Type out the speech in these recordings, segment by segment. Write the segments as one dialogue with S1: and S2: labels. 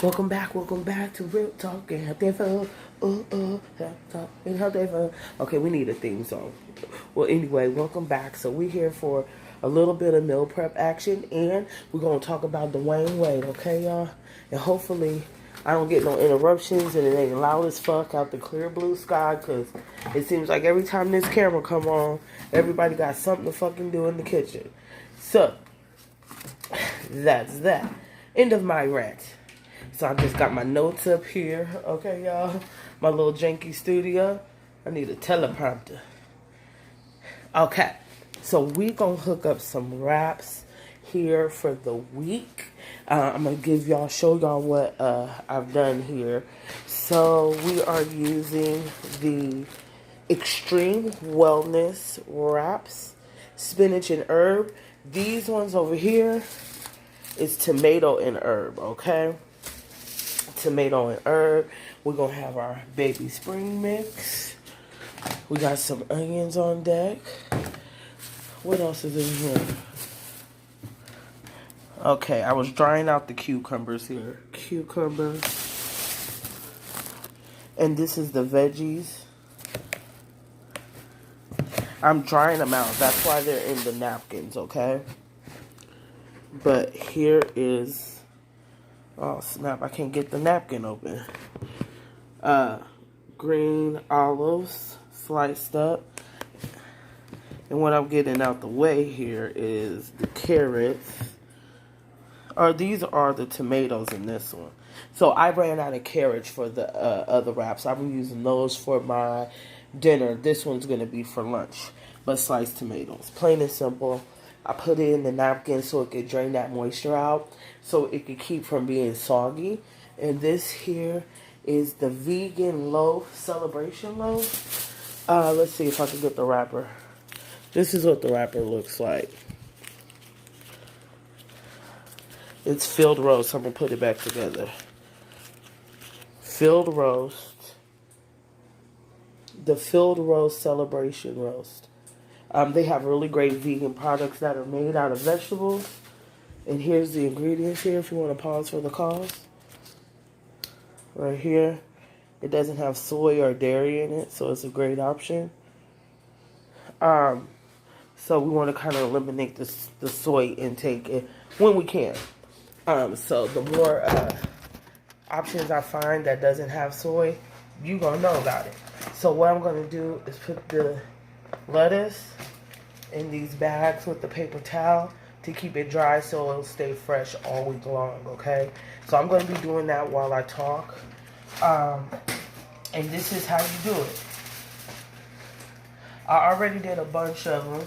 S1: Welcome back to Real Talk and Healthy Fun. Health Talk and Healthy Fun. Okay, we need a theme song. Well, anyway, welcome back. So we're here for a little bit of meal prep action, and we're gonna talk about Dwayne Wade. Okay, y'all, and hopefully I don't get no interruptions and it ain't loud as fuck out the clear blue sky, cause it seems like every time this camera come on, everybody got something to fucking do in the kitchen. So that's that. End of my rant. So I just got my notes up here, okay, y'all? My little janky studio. I need a teleprompter. Okay, so we gonna hook up some wraps here for the week. I'm gonna show y'all what I've done here. So we are using the Extreme Wellness wraps, spinach and herb. These ones over here is tomato and herb, okay? Tomato and herb. We're gonna have our baby spring mix. We got some onions on deck. What else is in here? Okay, I was drying out the cucumbers here. Cucumbers. And this is the veggies. I'm drying them out. That's why they're in the napkins, okay? But here is... Oh, snap. I can't get the napkin open. Green olives sliced up. And what I'm getting out the way here is the carrots. Or these are the tomatoes in this one. So I ran out of carrots for the other wraps. I'm using those for my dinner. This one's going to be for lunch. But sliced tomatoes. Plain and simple. I put it in the napkin so it could drain that moisture out, so it could keep from being soggy. And this here is the vegan loaf, celebration loaf. Let's see if I can get the wrapper. This is what the wrapper looks like. It's filled roast. I'm going to put it back together. Filled roast. The filled roast celebration roast. They have really great vegan products that are made out of vegetables. And here's the ingredients here if you want to pause for the cost. Right here. It doesn't have soy or dairy in it, so it's a great option. So we want to kind of eliminate the soy intake when we can. So the more options I find that doesn't have soy, you're going to know about it. So what I'm going to do is put the lettuce in these bags with the paper towel to keep it dry so it'll stay fresh all week long, okay? So I'm going to be doing that while I talk. And this is how you do it. I already did a bunch of them.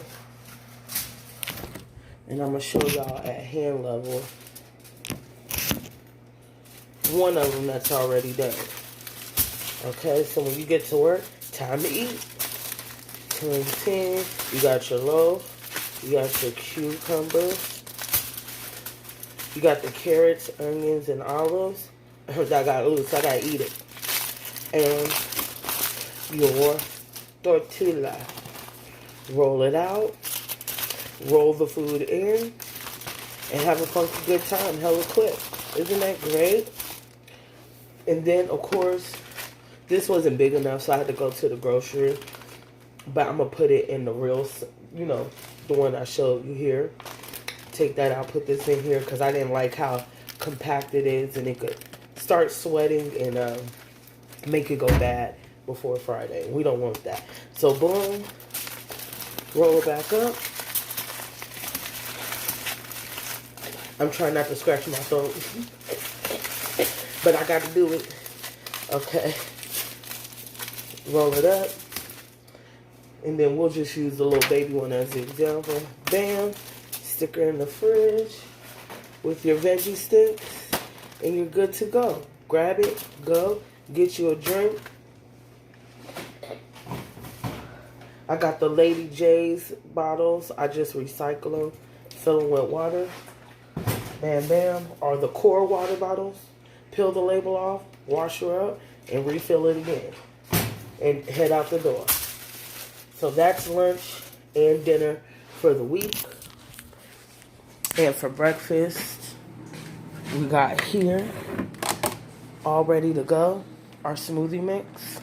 S1: And I'm going to show y'all at hand level one of them that's already done. Okay, so when you get to work, time to eat. 10, you got your loaf, you got your cucumbers, you got the carrots, onions, and olives. That got loose, I gotta eat it. And your tortilla. Roll it out, roll the food in, and have a funky good time, hella quick. Isn't that great? And then, of course, this wasn't big enough, so I had to go to the grocery. But I'm going to put it in the real, the one I showed you here. Take that out, put this in here, because I didn't like how compact it is. And it could start sweating and make it go bad before Friday. We don't want that. So, boom. Roll it back up. I'm trying not to scratch my throat. But I got to do it. Okay. Roll it up. And then we'll just use the little baby one as the example. Bam. Stick her in the fridge with your veggie sticks. And you're good to go. Grab it. Go. Get you a drink. I got the Lady J's bottles. I just recycle them. Fill them with water. Bam, bam. Or the core water bottles. Peel the label off. Wash her up. And refill it again. And head out the door. So that's lunch and dinner for the week. And for breakfast, we got here all ready to go. Our smoothie mix.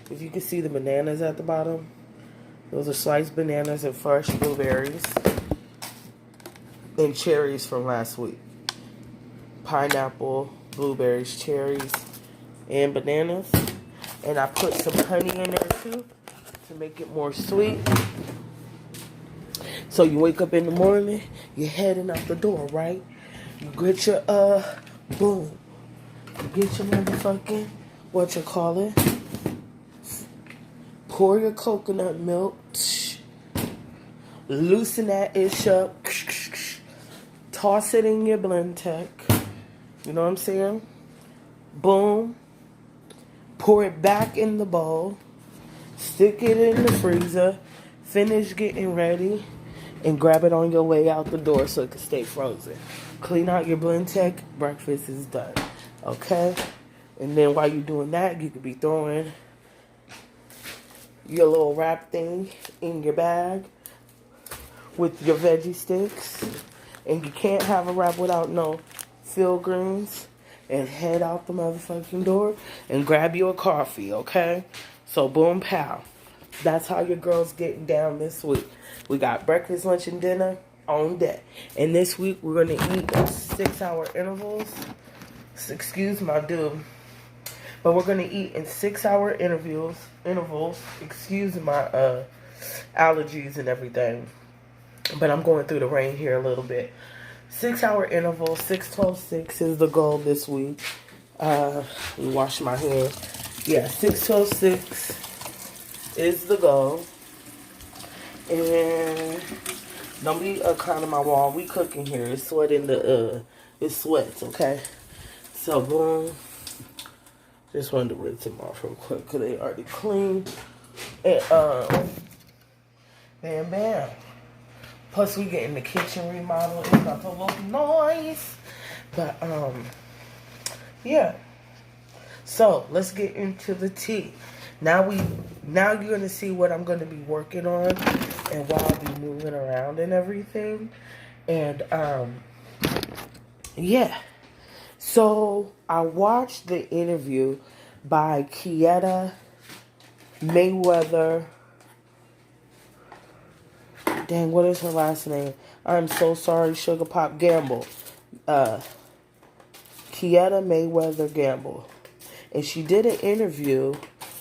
S1: If you can see the bananas at the bottom, those are sliced bananas and fresh blueberries and cherries from last week. Pineapple, blueberries, cherries, and bananas. And I put some honey in there too to make it more sweet. So you wake up in the morning, you're heading out the door, right? You get your, boom. You get your motherfucking, pour your coconut milk. Loosen that ish up. Toss it in your blend tech. You know what I'm saying? Boom. Pour it back in the bowl. Stick it in the freezer. Finish getting ready. And grab it on your way out the door so it can stay frozen. Clean out your blend tech. Breakfast is done. Okay? And then while you're doing that, you could be throwing your little wrap thing in your bag with your veggie sticks. And you can't have a wrap without no field greens. And head out the motherfucking door and grab you a coffee, okay? So boom, pow. That's how your girl's getting down this week. We got breakfast, lunch, and dinner on deck. And this week we're going to eat in 6-hour intervals. Excuse my dude. But we're going to eat in 6-hour intervals. Excuse my allergies and everything. But I'm going through the rain here a little bit. 6-hour interval, 6, 12, 6 is the goal this week. Wash my hands. Yeah, 6, 12, 6 is the goal. And don't be climbing my wall. We cooking here. It's sweating it sweats, okay? So, boom. Just wanted to rinse them off real quick because they already clean. And, bam, bam. Plus, we getting the kitchen remodeled. It's not a little noise. But, yeah. So, let's get into the tea. Now you're going to see what I'm going to be working on and while I'll be moving around and everything. And, yeah. So, I watched the interview by Kietta, Mayweather. Dang, what is her last name? I'm so sorry, Sugar Pop Gamble. Kietta Mayweather-Gamble. And she did an interview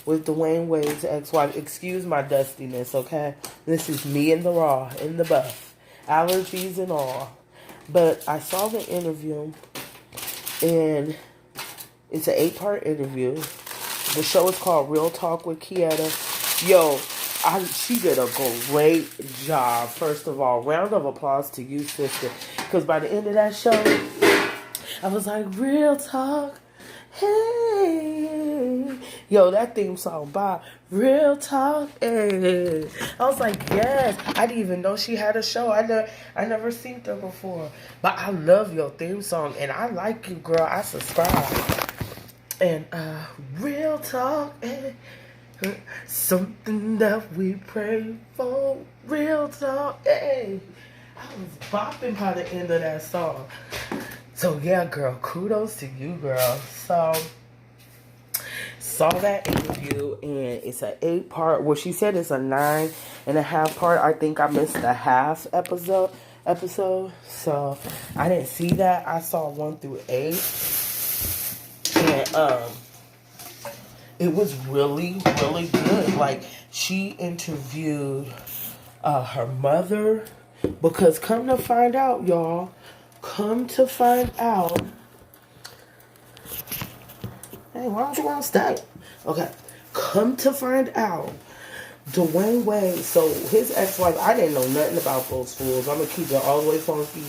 S1: with Dwayne Wade's ex-wife. Excuse my dustiness, okay? This is me in the raw, in the buff. Allergies and all. But I saw the interview, and it's an 8-part interview. The show is called Real Talk with Kietta. Yo, she did a great job. First of all, round of applause to you, sister. Because by the end of that show, I was like, real talk. Hey. Yo, that theme song by Real Talk. Hey. I was like, yes. I didn't even know she had a show. I never seen her before. But I love your theme song. And I like you, girl. I subscribe. And Real Talk. Hey. Something that we pray for. Real talk. Hey, I was bopping by the end of that song. So yeah, girl, kudos to you, girl. So saw that interview, and it's an 8-part. Well, she said it's a 9.5 part. I think I missed the half episode. So I didn't see that. I saw 1 through 8, and it was really, really good. Like, she interviewed her mother. Because come to find out, y'all. Hey, why don't you want to stay? Okay. Come to find out. Dwayne Wade, so his ex-wife, I didn't know nothing about those fools. I'm going to keep it all the way funky.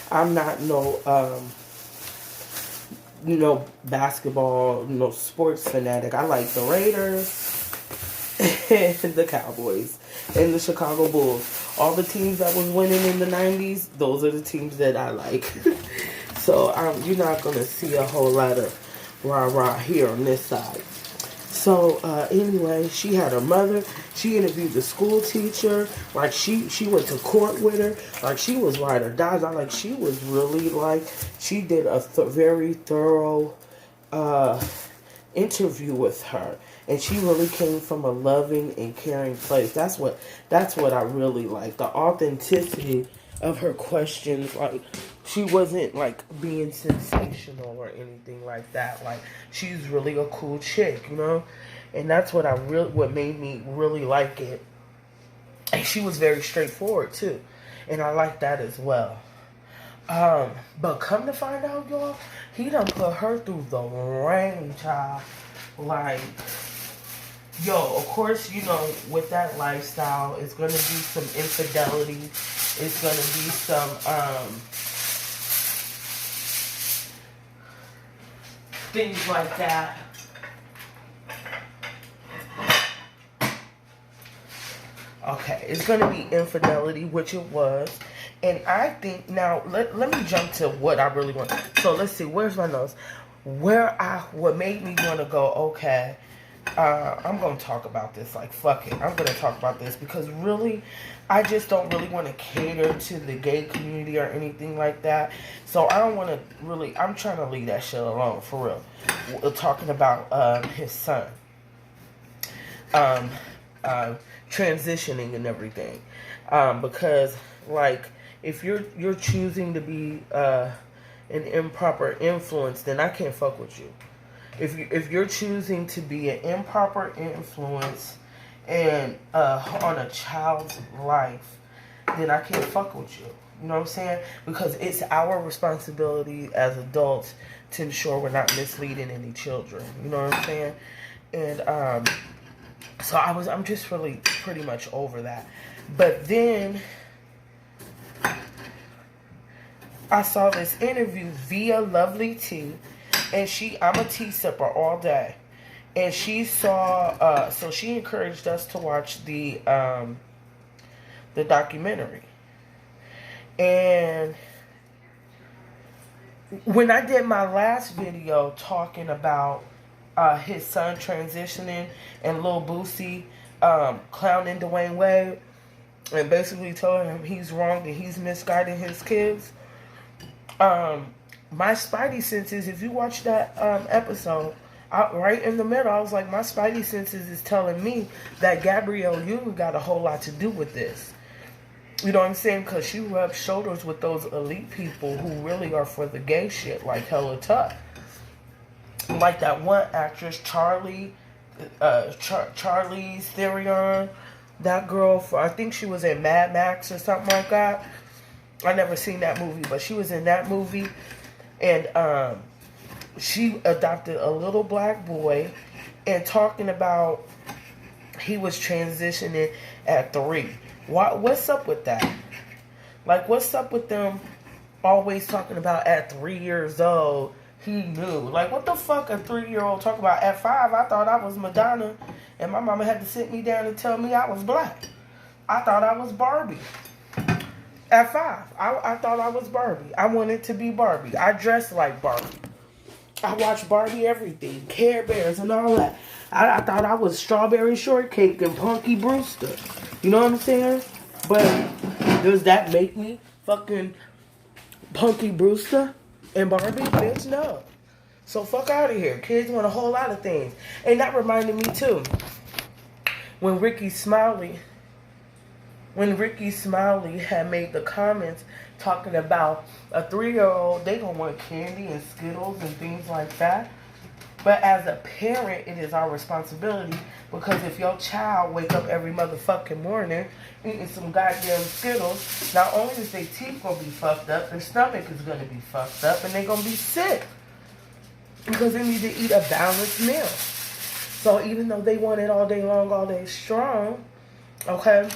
S1: I'm not basketball, sports fanatic. I like the Raiders and the Cowboys and the Chicago Bulls. All the teams that was winning in the 90s, those are the teams that I like. So you're not going to see a whole lot of rah-rah here on this side. So anyway, she had her mother. She interviewed the school teacher. Like she went to court with her. Like she was ride or die. Like she was really like she did a very thorough interview with her, and she really came from a loving and caring place. That's what I really like. The authenticity of her questions. Like she wasn't like being sensational or anything like that. Like she's really a cool chick, you know? And that's what what made me really like it. And she was very straightforward too. And I like that as well. But come to find out, y'all, he done put her through the rain, child. Like, yo, of course, you know, with that lifestyle, it's gonna be some infidelity. It's gonna be some, things like that. Okay, it's going to be infidelity, which it was. And I think, now, let me jump to what I really want. So, let's see, where's my nose? What made me want to go, okay, I'm going to talk about this, like, fuck it. I'm going to talk about this because really, I just don't really want to cater to the gay community or anything like that. So, I don't want to really, I'm trying to leave that shit alone, for real. We're talking about his son. Transitioning and everything. Because, like, if you're choosing to be an improper influence, then I can't fuck with you. If you're choosing to be an improper influence and on a child's life, then I can't fuck with you. You know what I'm saying? Because it's our responsibility as adults to ensure we're not misleading any children. You know what I'm saying? And so I'm just really pretty much over that. But then I saw this interview via Lovely T, and I'm a tea sipper all day, and she saw so she encouraged us to watch the documentary. And when I did my last video talking about his son transitioning and Lil Boosie clowning Dwayne Wade and basically telling him he's wrong and he's misguiding his kids, my spidey senses, if you watch that episode, right in the middle, I was like, my spidey senses is telling me that Gabrielle Union got a whole lot to do with this. You know what I'm saying? Because she rubs shoulders with those elite people who really are for the gay shit, like hella tough. Like that one actress, Charlize Theron, that girl, I think she was in Mad Max or something like that. I never seen that movie, but she was in that movie. And she adopted a little black boy, and talking about he was transitioning at 3. What's up with that? Like, what's up with them always talking about at 3 years old? He knew. Like, what the fuck a 3-year-old talk about? At 5, I thought I was Madonna, and my mama had to sit me down and tell me I was black. I thought I was Barbie. At 5, I thought I was Barbie. I wanted to be Barbie. I dressed like Barbie. I watched Barbie everything, Care Bears and all that. I thought I was Strawberry Shortcake and Punky Brewster. You know what I'm saying? But does that make me fucking Punky Brewster and Barbie? Bitch, no. So fuck out of here. Kids want a whole lot of things. And that reminded me too, when Ricky Smiley had made the comments talking about a 3-year-old, they gonna want candy and Skittles and things like that. But as a parent, it is our responsibility, because if your child wake up every motherfucking morning eating some goddamn Skittles, not only is their teeth gonna be fucked up, their stomach is gonna be fucked up, and they're gonna be sick. Because they need to eat a balanced meal. So even though they want it all day long, all day strong, okay,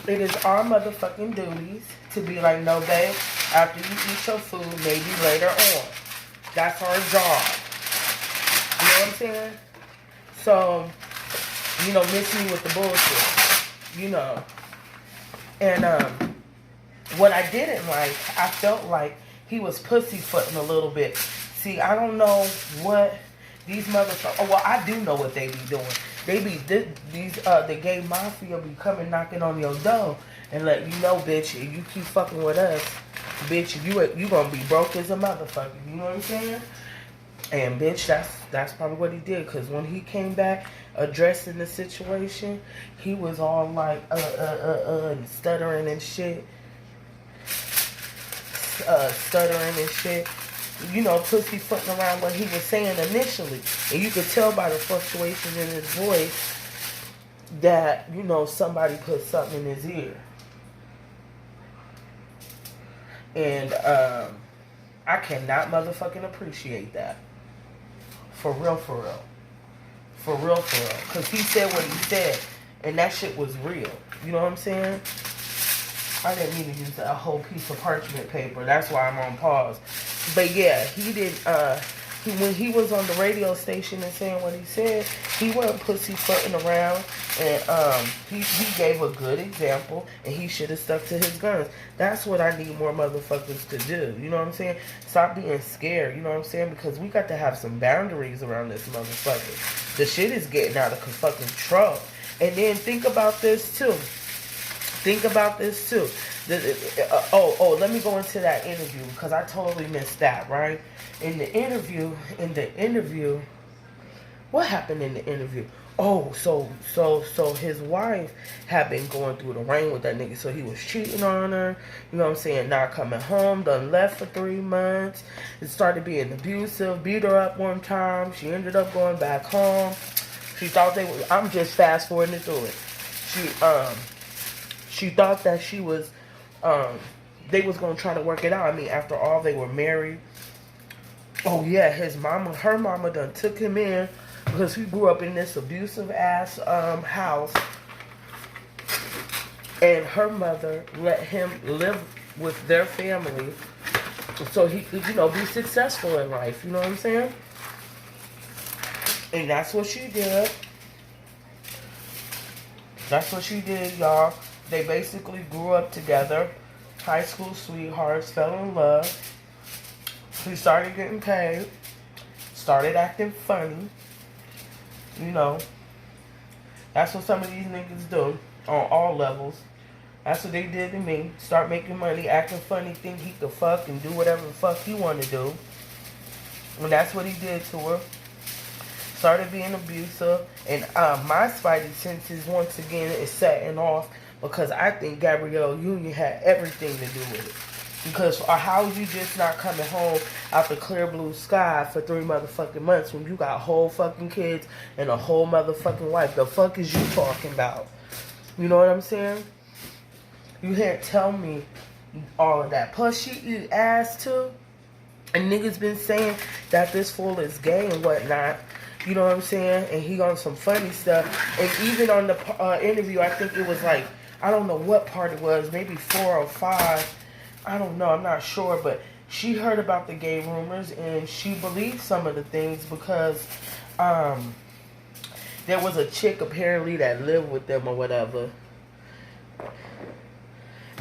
S1: it is our motherfucking duties to be like, no, babe, after you eat your food, maybe later on. That's our job. You know what I'm saying? So, you know, miss me with the bullshit. You know. And what I didn't like, I felt like he was pussyfooting a little bit. See, I don't know what These motherfuckers. Oh, well, I do know what they be doing. They be the gay mafia be coming knocking on your door and let you know, bitch, if you keep fucking with us, bitch, you gonna be broke as a motherfucker. You know what I'm saying? And bitch, that's probably what he did. Cause when he came back addressing the situation, he was all like and stuttering and shit. Stuttering and shit. You know, pussyfooting around what he was saying initially. And you could tell by the fluctuation in his voice that, you know, somebody put something in his ear. And I cannot motherfucking appreciate that. For real, for real. For real, for real. Because he said what he said. And that shit was real. You know what I'm saying? I didn't mean to use a whole piece of parchment paper. That's why I'm on pause. But yeah, he did. When he was on the radio station and saying what he said, he wasn't pussyfooting around, and he gave a good example, and he should have stuck to his guns. That's what I need more motherfuckers to do. You know what I'm saying? Stop being scared. You know what I'm saying? Because we got to have some boundaries around this motherfucker. The shit is getting out of fucking control. And then think about this too. Think about this too. Let me go into that interview because I totally missed that, right? In the interview, what happened in the interview? Oh, so his wife had been going through the rain with that nigga, so he was cheating on her, you know what I'm saying, not coming home, done left for 3 months, it started being abusive, beat her up one time, she ended up going back home, she thought they were, I'm just fast forwarding through it, she thought that she was, they was going to try to work it out. I mean, after all, they were married. Oh, yeah, her mama done took him in because he grew up in this abusive-ass house. And her mother let him live with their family so he could, you know, be successful in life. You know what I'm saying? And that's what she did. That's what she did, y'all. They basically grew up together, high school sweethearts, fell in love. He started getting paid, started acting funny. You know, that's what some of these niggas do on all levels. That's what they did to me. Start making money, acting funny, think he could fuck and do whatever the fuck he want to do. And that's what he did to her. Started being abusive. And my spidey senses, once again, is setting off. Because I think Gabrielle Union had everything to do with it. Because how you just not coming home out the clear blue sky for 3 motherfucking months when you got whole fucking kids and a whole motherfucking wife? The fuck is you talking about? You know what I'm saying? You can't tell me all of that. Plus she eat ass too. And niggas been saying that this fool is gay and whatnot. You know what I'm saying? And he on some funny stuff. And even on the interview, I think it was like, I don't know what part it was, maybe 4 or 5. I don't know, I'm not sure. But she heard about the gay rumors and she believed some of the things because there was a chick apparently that lived with them or whatever.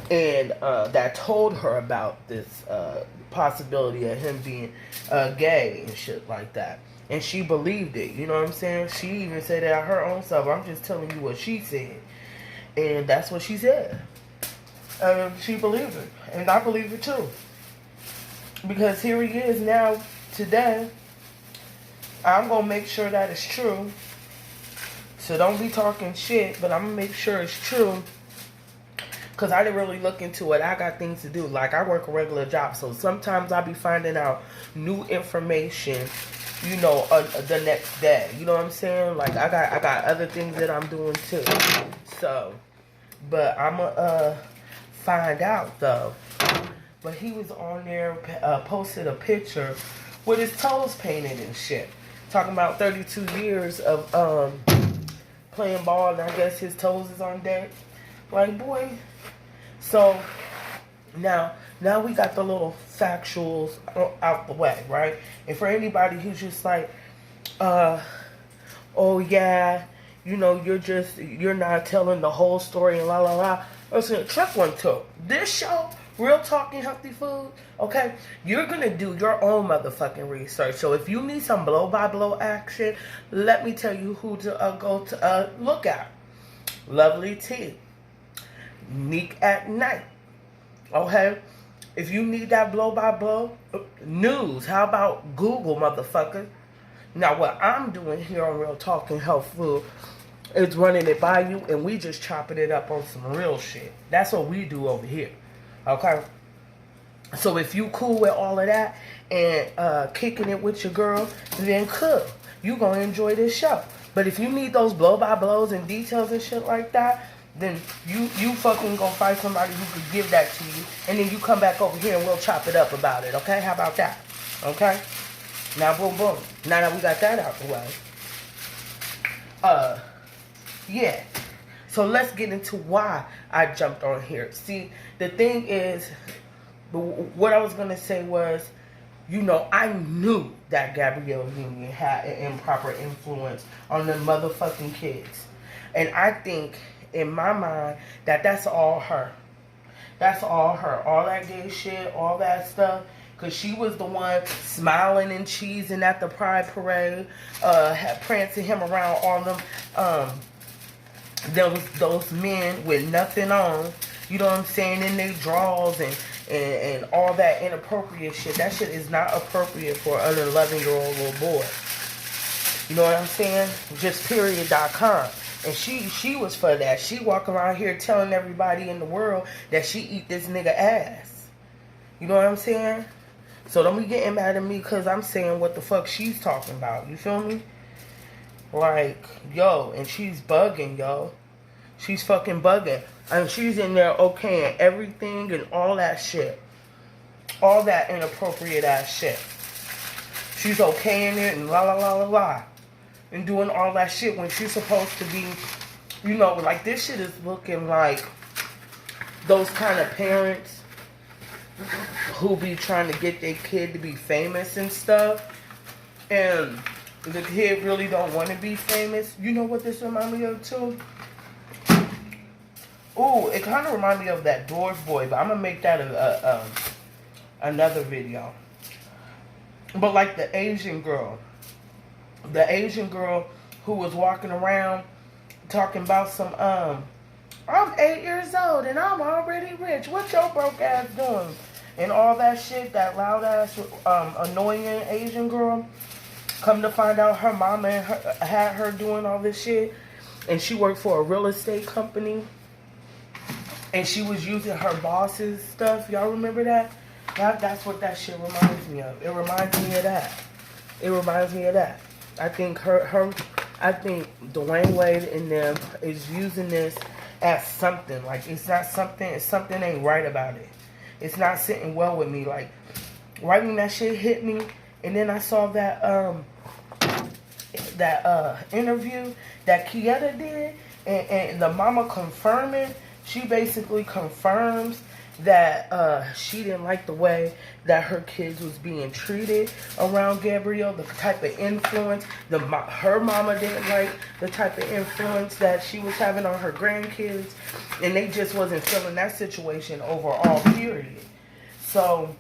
S1: And that told her about this possibility of him being gay and shit like that. And she believed it, you know what I'm saying? She even said it out her own self. I'm just telling you what she said. And that's what she said. She believed it. And I believe it too. Because here he is now, today. I'm going to make sure that it's true. So don't be talking shit, but I'm going to make sure it's true. Because I didn't really look into it. I got things to do. Like, I work a regular job. So sometimes I'll be finding out new information, you know, the next day. You know what I'm saying? Like, I got other things that I'm doing too. So, but I'm going to find out, though. But he was on there, posted a picture with his toes painted and shit. Talking about 32 years of playing ball, and I guess his toes is on deck. Like, boy. So, now we got the little factuals out the way, right? And for anybody who's just like, oh yeah, you know, you're not telling the whole story and la la la. Listen, check one too. This show real talking healthy food, okay, you're going to do your own motherfucking research. So if you need some blow-by-blow action, let me tell you who to go to look at. Lovely Tea. Neek at Night. Okay? If you need that blow-by-blow news, how about Google, motherfucker? Now, what I'm doing here on Real Talking Health Food is running it by you, and we just chopping it up on some real shit. That's what we do over here. Okay? So if you cool with all of that and kicking it with your girl, then cool. You gonna enjoy this show. But if you need those blow-by-blows and details and shit like that, then you fucking go find somebody who could give that to you, and then you come back over here and we'll chop it up about it, okay? How about that? Okay? Now, boom, boom. Now that we got that out the way. Yeah. So let's get into why I jumped on here. See, the thing is, what I was going to say was, you know, I knew that Gabrielle Union had an improper influence on the motherfucking kids. And I think, in my mind, that's all her. That's all her. All that gay shit, all that stuff. Because she was the one smiling and cheesing at the Pride Parade, prancing him around all them, those men with nothing on. You know what I'm saying? In their drawers and all that inappropriate shit. That shit is not appropriate for an 11-year-old little boy. You know what I'm saying? Just period.com. And she was for that. She walk around here telling everybody in the world that she eat this nigga ass. You know what I'm saying? So don't be getting mad at me because I'm saying what the fuck she's talking about. You feel me? Like, yo, and she's bugging, yo. She's fucking bugging. And she's in there okaying everything and all that shit. All that inappropriate ass shit. She's okaying it and la la la la la. And doing all that shit when she's supposed to be, you know, like this shit is looking like those kind of parents who be trying to get their kid to be famous and stuff. And the kid really don't want to be famous. You know what this reminds me of too? Ooh, it kind of reminds me of that Doors Boy, but I'm going to make that another video. But like the Asian girl who was walking around talking about some, I'm 8 years old and I'm already rich. What your broke ass doing? And all that shit, that loud ass, annoying Asian girl. Come to find out her mama had her doing all this shit. And she worked for a real estate company. And she was using her boss's stuff. Y'all remember that? That's what that shit reminds me of. It reminds me of that. It reminds me of that. I think I think Dwayne Wade and them is using this as something. Like, it's not something, something ain't right about it. It's not sitting well with me. Like, right when that shit hit me, and then I saw that interview that Kietta did, and the mama confirming, she basically confirms that she didn't like the way that her kids was being treated around Gabrielle, the type of influence. Her mama didn't like the type of influence that she was having on her grandkids, and they just wasn't feeling that situation overall, period. So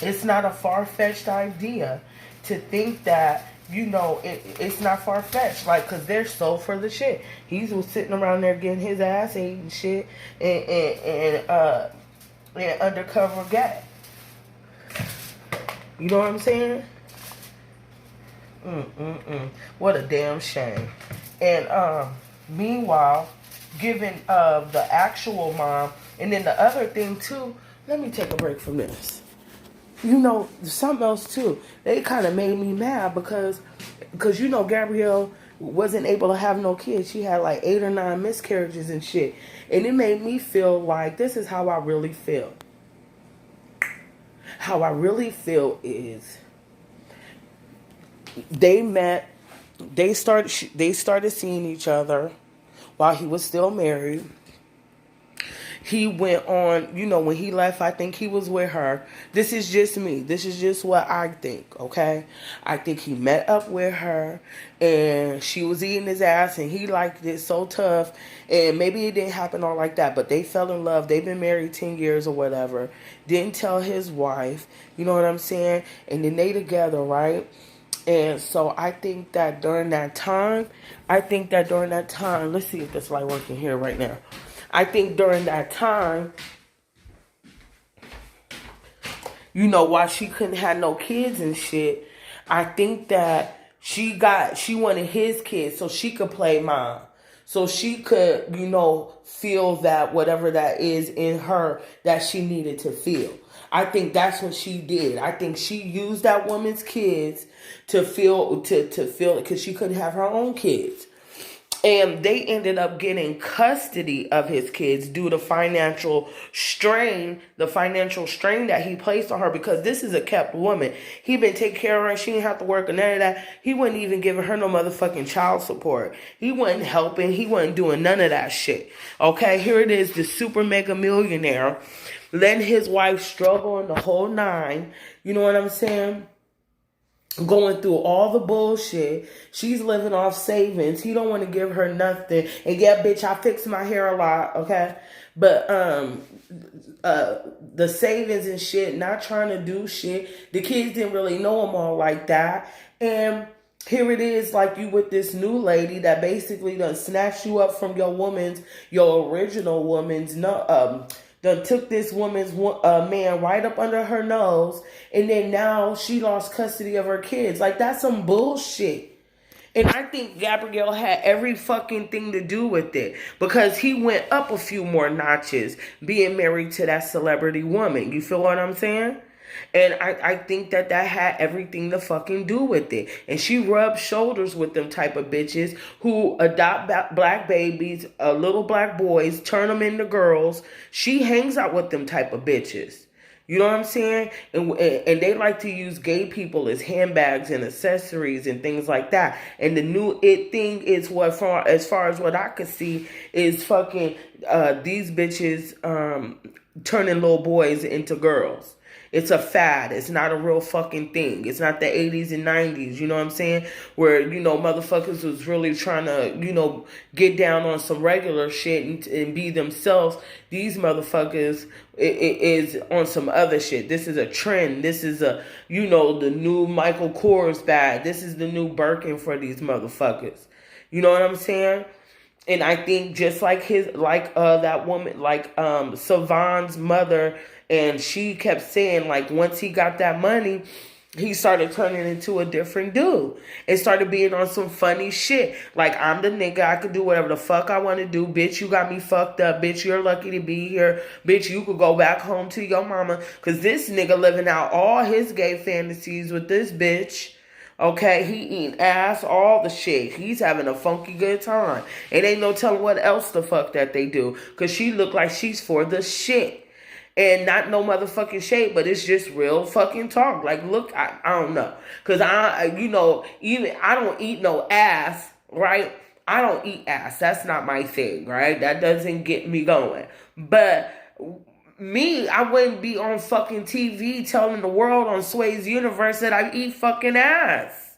S1: it's not a far-fetched idea to think that, you know, it's not far-fetched, like, because they're so for the shit. He was sitting around there getting his ass ate and shit, and undercover gay. You know what I'm saying? What a damn shame. And meanwhile, given the actual mom, and then the other thing too, let me take a break from this. You know, something else too. They kind of made me mad because you know, Gabrielle wasn't able to have no kids. She had like 8 or 9 miscarriages and shit. And it made me feel like this is how I really feel. How I really feel is they met, they started seeing each other while he was still married. he went on, when he left, I think he was with her. This is just me. This is just what I think, okay? I think he met up with her and she was eating his ass and he liked it so tough. And maybe it didn't happen all like that, but they fell in love. They've been married 10 years or whatever. Didn't tell his wife, you know what I'm saying? And then they together, right? And so I think that during that time, let's see if this light working here right now. I think during that time, while she couldn't have no kids and shit, I think that she wanted his kids so she could play mom. So she could, feel that whatever that is in her that she needed to feel. I think that's what she did. I think she used that woman's kids to feel because she couldn't have her own kids. And they ended up getting custody of his kids due to financial strain that he placed on her, because this is a kept woman. He been taking care of her. She didn't have to work or none of that. He wasn't even giving her no motherfucking child support. He wasn't helping. He wasn't doing none of that shit. Okay, here it is, the super mega millionaire, letting his wife struggle in the whole nine. You know what I'm saying? Going through all the bullshit. She's living off savings. He don't want to give her nothing. And yeah, bitch, I fix my hair a lot, okay? But the savings and shit, not trying to do shit. The kids didn't really know him all like that. And here it is, like you with this new lady that basically done snatched you up from your original woman's done took this woman's man right up under her nose, and then now she lost custody of her kids. Like, that's some bullshit. And I think Gabrielle had every fucking thing to do with it, because he went up a few more notches being married to that celebrity woman. You feel what I'm saying? And I think that had everything to fucking do with it. And she rubs shoulders with them type of bitches who adopt black babies, little black boys, turn them into girls. She hangs out with them type of bitches. You know what I'm saying? And they like to use gay people as handbags and accessories and things like that. And the new it thing is as far as what I could see is fucking these bitches turning little boys into girls. It's a fad. It's not a real fucking thing. It's not the 80s and 90s, you know what I'm saying? Where, motherfuckers was really trying to, get down on some regular shit and be themselves. These motherfuckers is on some other shit. This is a trend. This is the new Michael Kors bag. This is the new Birkin for these motherfuckers. You know what I'm saying? And I think just like that woman, Siohvaugh's mother, and she kept saying, like, once he got that money, he started turning into a different dude. And started being on some funny shit. Like, I'm the nigga, I could do whatever the fuck I want to do. Bitch, you got me fucked up. Bitch, you're lucky to be here. Bitch, you could go back home to your mama. Because this nigga living out all his gay fantasies with this bitch. Okay, he eating ass, all the shit. He's having a funky good time. And ain't no telling what else the fuck that they do. Because she look like she's for the shit. And not no motherfucking shade, but it's just real fucking talk. Like, look, I don't know. Because I don't eat no ass, right? I don't eat ass. That's not my thing, right? That doesn't get me going. But me, I wouldn't be on fucking TV telling the world on Sway's Universe that I eat fucking ass.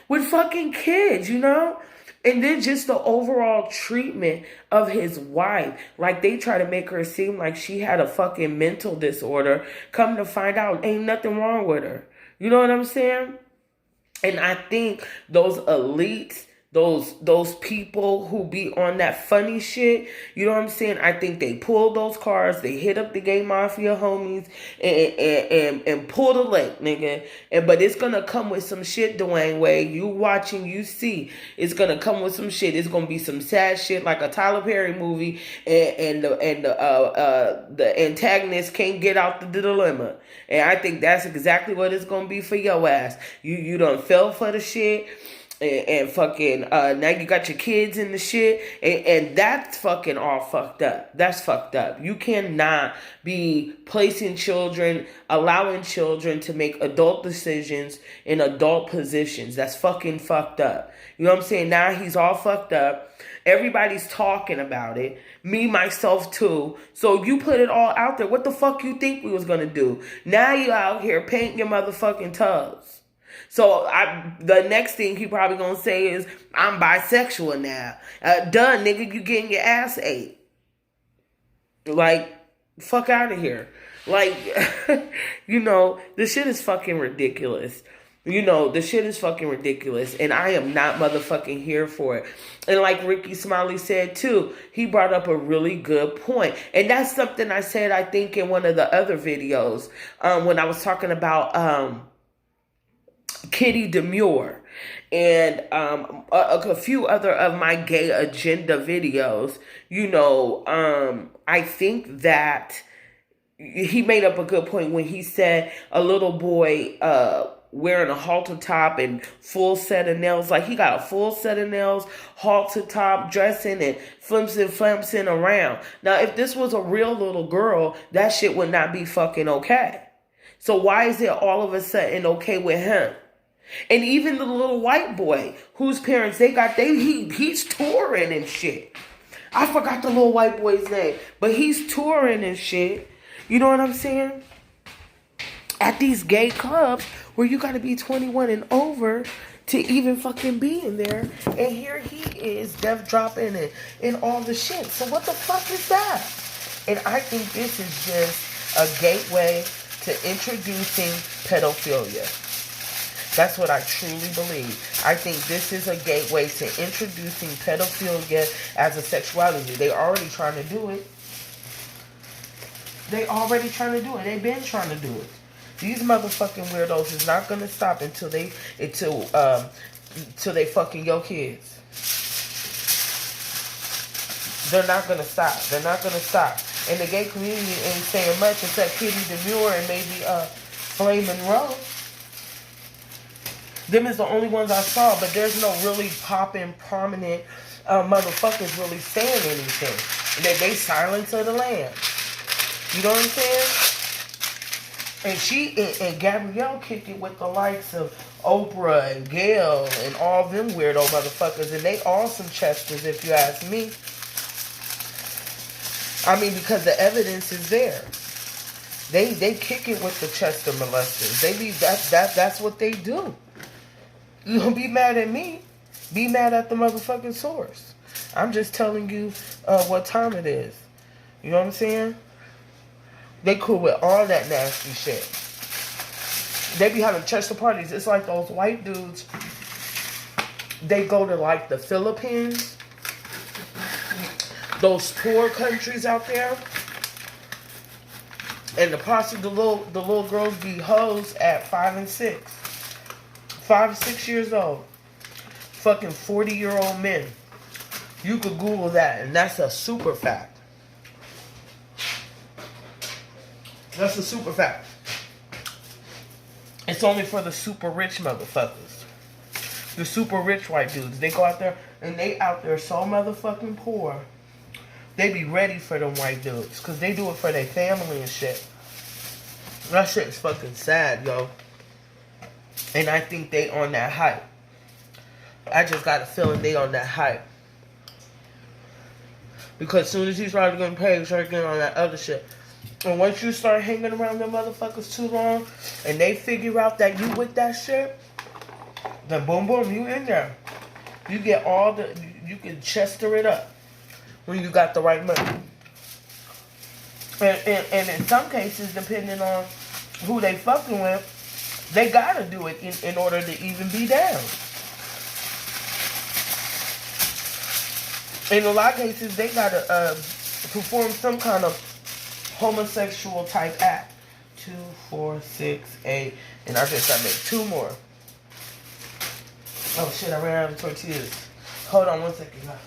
S1: With fucking kids, And then just the overall treatment of his wife. Like, they try to make her seem like she had a fucking mental disorder. Come to find out, ain't nothing wrong with her. You know what I'm saying? And I think those elites, those people who be on that funny shit, you know what I'm saying? I think they pull those cars, they hit up the gay mafia homies and pull the leg, nigga. But it's gonna come with some shit, Dwayne Wade. You watching, you see. It's gonna come with some shit. It's gonna be some sad shit like a Tyler Perry movie, and the antagonist can't get out the dilemma. And I think that's exactly what it's gonna be for your ass. You done fell for the shit. and fucking now you got your kids in the shit, and that's fucking all fucked up. That's fucked up. You cannot be placing children, allowing children to make adult decisions in adult positions. That's fucking fucked up. You know what I'm saying? Now he's all fucked up. Everybody's talking about it. Me, myself, too. So you put it all out there. What the fuck you think we was gonna do? Now you out here painting your motherfucking toes. So the next thing he probably gonna say is, I'm bisexual now. Duh, nigga, you getting your ass ate. Like, fuck out of here. Like, you know, this shit is fucking ridiculous. You know, the shit is fucking ridiculous. And I am not motherfucking here for it. And like Ricky Smiley said too, he brought up a really good point. And that's something I said, I think, in one of the other videos. When I was talking about Kitty Demure. And a few other of my gay agenda videos. You know, I think that he made up a good point when he said a little boy wearing a halter top and full set of nails. Like, he got a full set of nails, halter top, dressing and flimsing around. Now, if this was a real little girl, that shit would not be fucking okay. So why is it all of a sudden okay with him? And even the little white boy whose parents he's touring and shit. I forgot the little white boy's name, but he's touring and shit. You know what I'm saying? At these gay clubs where you got to be 21 and over to even fucking be in there. And here he is, death dropping and all the shit. So what the fuck is that? And I think this is just a gateway to introducing pedophilia. That's what I truly believe. I think this is a gateway to introducing pedophilia as a sexuality. They already trying to do it. They've been trying to do it. These motherfucking weirdos is not gonna stop until they fucking your kids. They're not gonna stop. And the gay community ain't saying much except Kitty Demure and maybe Flamin' Rose. Them is the only ones I saw, but there's no really popping, prominent motherfuckers really saying anything. They silence of the land. You know what I'm saying? And and Gabrielle kicked it with the likes of Oprah and Gail and all them weirdo motherfuckers. And they all some Chesters, if you ask me. I mean, because the evidence is there. They kick it with the Chester molesters. That's what they do. You don't be mad at me. Be mad at the motherfucking source. I'm just telling you what time it is. You know what I'm saying? They cool with all that nasty shit. They be having Chester parties. It's like those white dudes. They go to like the Philippines. Those poor countries out there. And the little girls be hoes at 5 and 6. 5, 6 years old. Fucking 40-year-old men. You could Google that, and that's a super fact. That's a super fact. It's only for the super rich motherfuckers. The super rich white dudes. They go out there, and they out there so motherfucking poor. They be ready for them white dudes. Because they do it for their family and shit. That shit is fucking sad, yo. And I think they on that hype. I just got a feeling they on that hype. Because as soon as you start getting paid, you start getting on that other shit. And once you start hanging around them motherfuckers too long, and they figure out that you with that shit, then boom, boom, you in there. You get you can Chester it up when you got the right money. And in some cases, depending on who they fucking with, they gotta do it in order to even be down. In a lot of cases, they gotta perform some kind of homosexual type act. 2, 4, 6, 8, and I just gotta make 2 more. Oh shit, I ran out of tortillas. Hold on 1 second, guys.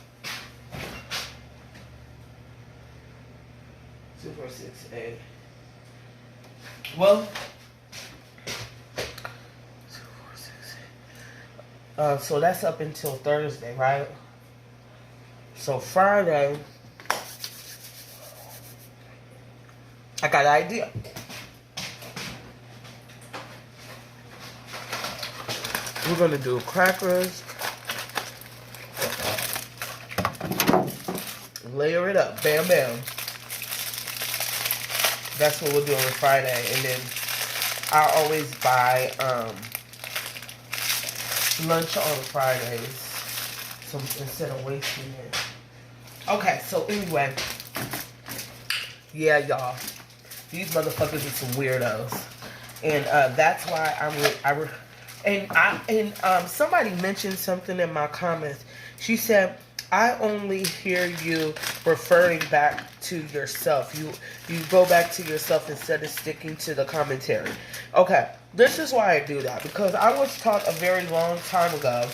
S1: 2, 4, 6, 8. Well, 2, 4, 6, So that's up until Thursday, right? So Friday, I got an idea. We're gonna do crackers, layer it up, bam bam. That's what we're doing on Friday. And then I always buy lunch on Fridays, so instead of wasting it. Okay, so anyway, yeah, y'all, these motherfuckers are some weirdos, and that's why somebody mentioned something in my comments. She said, I only hear you referring back to yourself. You go back to yourself instead of sticking to the commentary. Okay, this is why I do that. Because I was taught a very long time ago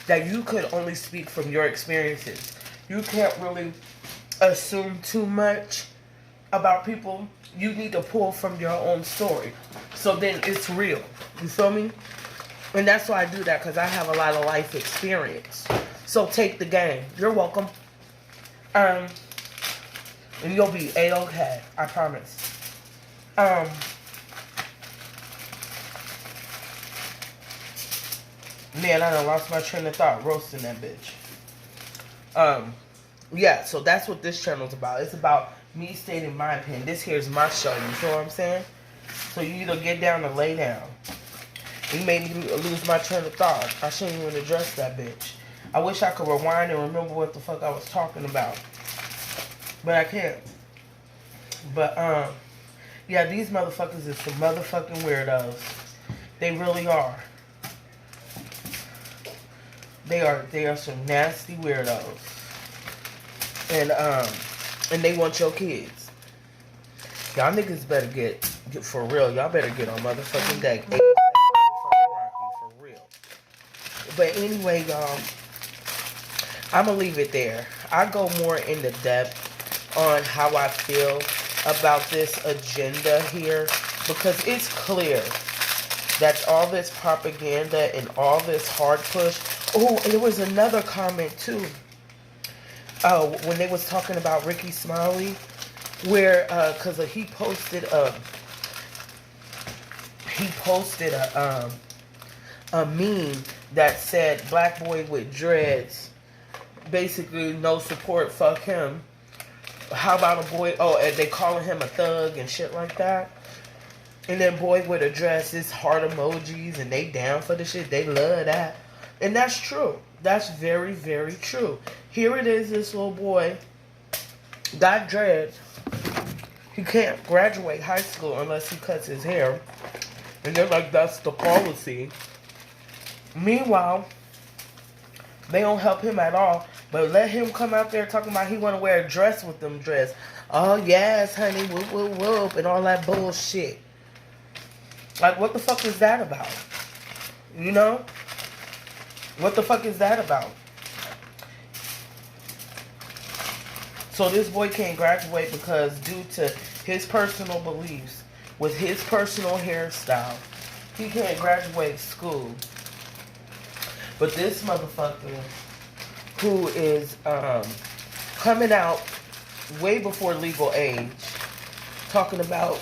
S1: that you could only speak from your experiences. You can't really assume too much about people. You need to pull from your own story. So then it's real. You feel me? And that's why I do that, because I have a lot of life experience. So take the game. You're welcome. And you'll be A-okay. I promise. Man, I done lost my train of thought roasting that bitch. Yeah, so that's what this channel's about. It's about me stating my opinion. This here's my show. You feel what I'm saying? So you either get down or lay down. You made me lose my train of thought. I shouldn't even address that bitch. I wish I could rewind and remember what the fuck I was talking about. But I can't. But, yeah, these motherfuckers is some motherfucking weirdos. They really are. They are some nasty weirdos. And they want your kids. Y'all niggas better get for real. Y'all better get on motherfucking deck. For real. But anyway, y'all, I'm gonna leave it there. I go more into depth on how I feel about this agenda here, because it's clear that all this propaganda and all this hard push. Oh, and there was another comment too. When they was talking about Ricky Smiley, where because he posted a meme that said black boy with dreads, basically no support, fuck him. How about a boy, and they calling him a thug and shit like that. And then boy with a dress, it's heart emojis, and they down for the shit. They love that. And that's true. That's very, very true. Here it is, this little boy got dreads. He can't graduate high school unless he cuts his hair. And they're like, that's the policy. Meanwhile, they don't help him at all. But let him come out there talking about he want to wear a dress with them dreads. Oh, yes, honey, whoop, whoop, whoop, and all that bullshit. Like, what the fuck is that about? You know? What the fuck is that about? So this boy can't graduate because due to his personal beliefs, with his personal hairstyle, he can't graduate school. But this motherfucker who is coming out way before legal age, talking about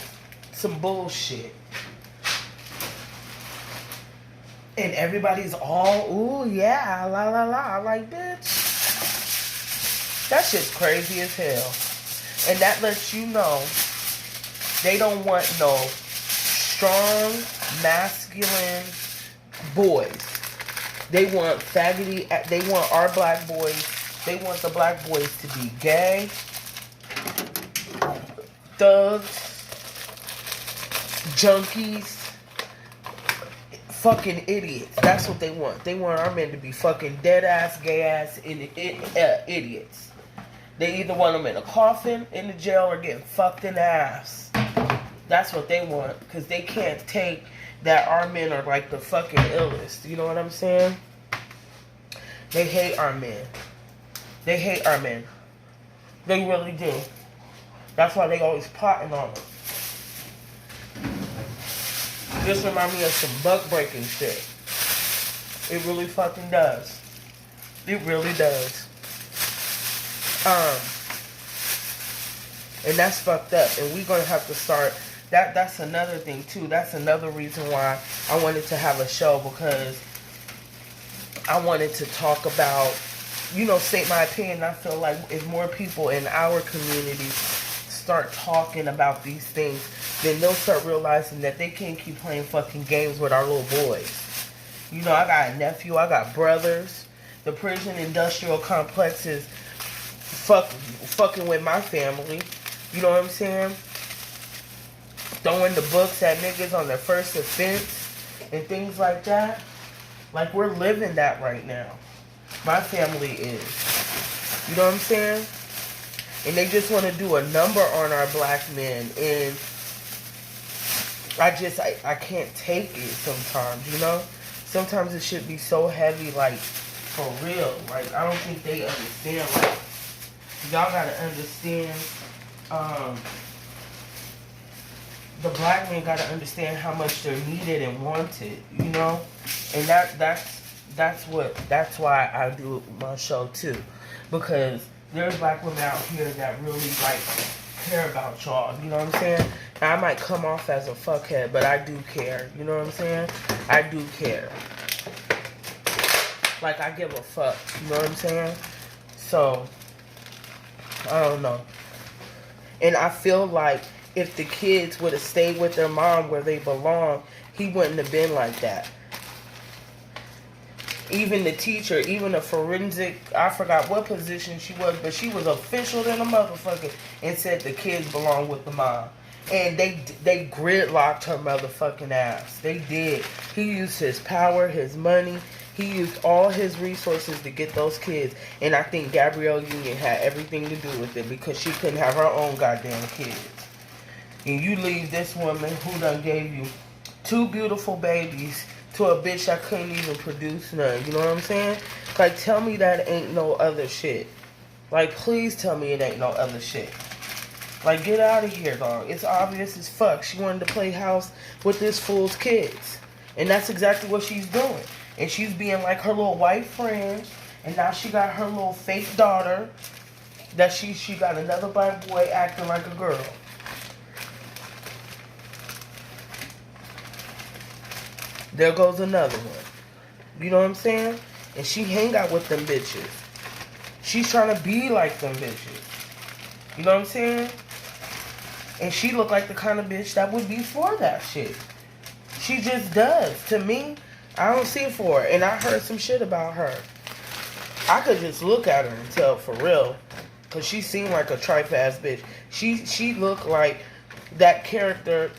S1: some bullshit. And everybody's all, ooh, yeah, la, la, la. Like, bitch, that shit's crazy as hell. And that lets you know they don't want no strong, masculine boys. They want faggoty, they want our black boys, they want the black boys to be gay, thugs, junkies, fucking idiots. That's what they want. They want our men to be fucking dead-ass, gay-ass idiots. They either want them in a coffin, in the jail, or getting fucked in the ass. That's what they want, because they can't take that our men are like the fucking illest. You know what I'm saying? They hate our men. They hate our men. They really do. That's why they always plotting on them. This reminds me of some buck breaking shit. It really fucking does. It really does. And that's fucked up. And we're gonna have to start. That's another thing too. That's another reason why I wanted to have a show, because I wanted to talk about, you know, state my opinion. I feel like if more people in our community start talking about these things, then they'll start realizing that they can't keep playing fucking games with our little boys. You know, I got a nephew, I got brothers. The prison industrial complex is fucking with my family. You know what I'm saying? Throwing the books at niggas on their first offense and things like that. Like, we're living that right now. My family is. You know what I'm saying? And they just want to do a number on our black men. And I can't take it sometimes, you know? Sometimes it should be so heavy, like, for real. Like, I don't think they understand. Like, y'all gotta understand, the black men gotta understand how much they're needed and wanted, you know? And that's why I do my show too. Because there's black women out here that really, like, care about y'all, you know what I'm saying? Now, I might come off as a fuckhead, but I do care, you know what I'm saying? I do care. Like, I give a fuck, you know what I'm saying? So, I don't know. And I feel like if the kids would have stayed with their mom where they belong, he wouldn't have been like that. Even the teacher, even a forensic, I forgot what position she was, but she was official than a motherfucker and said the kids belong with the mom. And they gridlocked her motherfucking ass. They did. He used his power, his money. He used all his resources to get those kids. And I think Gabrielle Union had everything to do with it, because she couldn't have her own goddamn kids. And you leave this woman who done gave you 2 beautiful babies to a bitch that couldn't even produce none. You know what I'm saying? Like, tell me that ain't no other shit. Like, please tell me it ain't no other shit. Like, get out of here, dog. It's obvious as fuck. She wanted to play house with this fool's kids. And that's exactly what she's doing. And she's being like her little white friend. And now she got her little fake daughter. That she got another black boy acting like a girl. There goes another one. You know what I'm saying? And she hang out with them bitches. She's trying to be like them bitches. You know what I'm saying? And she look like the kind of bitch that would be for that shit. She just does. To me, I don't see it for her. And I heard some shit about her. I could just look at her and tell for real. Because she seemed like a tripe-ass bitch. She looked like that character.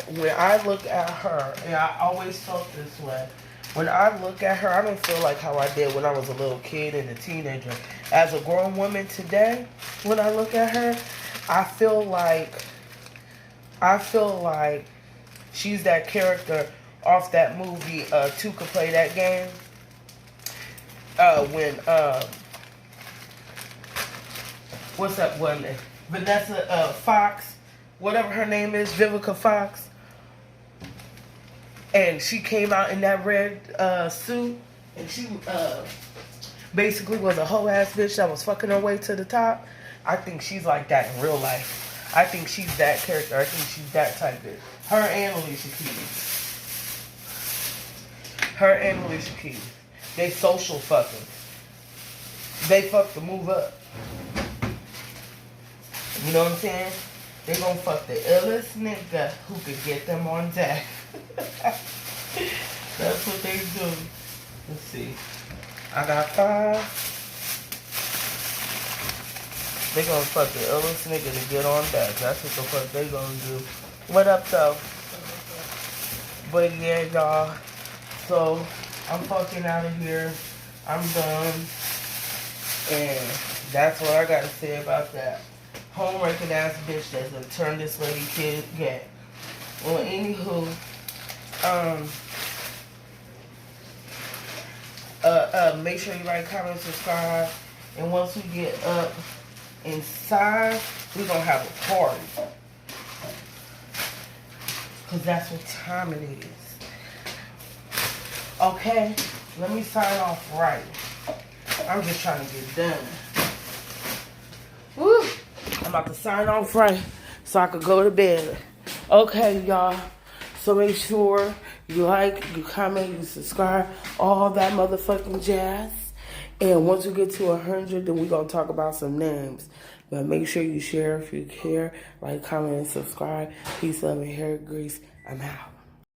S1: When I look at her, and I always felt this way, when I look at her, I don't feel like how I did when I was a little kid and a teenager. As a grown woman today, when I look at her, I feel like she's that character off that movie, Two Could Play That Game. When, what's that one? Vanessa Fox, whatever her name is, Vivica Fox. And she came out in that red suit, and she basically was a hoe ass bitch that was fucking her way to the top. I think she's like that in real life. I think she's that character. I think she's that type of bitch. Her and Alicia Keys. Her and Alicia Keys. They social fucking. They fuck to move up. You know what I'm saying? They gonna fuck the illest nigga who could get them on deck. That's what they do. Let's see. I got 5. They gonna fuck the illest nigga to get on deck. That's what the fuck they gonna do. What up, though? But yeah, y'all. So, I'm fucking out of here. I'm done. And that's what I gotta say about that. Home-wrecking ass bitch that's gonna turn this lady kid gay. Well, anywho, make sure you like, comment, subscribe, and once we get up inside, we're gonna have a party. Cause that's what time it is. Okay? Let me sign off right. I'm just trying to get done. Woo! I'm about to sign off right so I could go to bed. Okay, y'all. So make sure you like, you comment, you subscribe, all that motherfucking jazz. And once we get to 100, then we're going to talk about some names. But make sure you share if you care. Like, comment, and subscribe. Peace, love, and hair grease. I'm out.